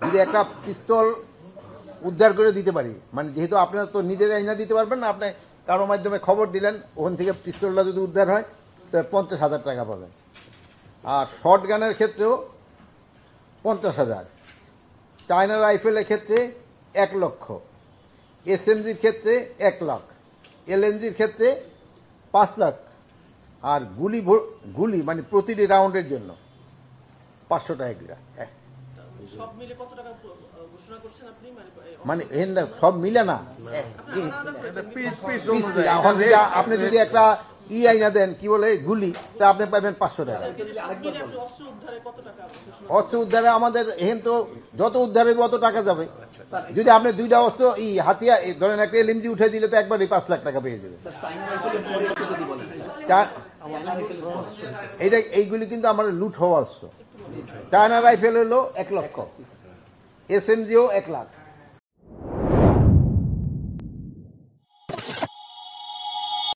যদি একটা পিস্তল উদ্ধার করে দিতে পারি, মানে যেহেতু আপনারা তো নিজেরা আইনা দিতে পারবেন না, আপনি কারো মাধ্যমে খবর দিলেন, ওখান থেকে পিস্তলটা যদি উদ্ধার হয় তো 50,000 টাকা পাবেন। আর শর্ট গানের ক্ষেত্রেও 50,000, চায়না রাইফেলের ক্ষেত্রে 1 লক্ষ, এসএমজির ক্ষেত্রে 1 লাখ, এলএমজির ক্ষেত্রে 5 লাখ, আর গুলি মানে প্রতিটি রাউন্ডের জন্য 500 টাকা করে। সব মিলে কত টাকা ঘোষণা করছেন আপনি? মানে সব মিলে না, আপনি যদি একটা আইনা দেন কি বলে গুলি, তা আপনি পাবেন 500 টাকা। অস্ত্র উদ্ধারে আমাদের এখান তো যত উদ্ধার হইব অত টাকা যাবে। যদি আপনি 2টা অস্ত্র হাতিয়ার ধরেন একটা এলএমজি উঠে দিলে তো একবারই 5 লাখ টাকা পেয়ে যাবে। এইগুলি কিন্তু আমার লুট হওয়া অস্ত্র। চায়না রাইফেল হলো 1 লক্ষ, এসএমজিও 1 লাখ।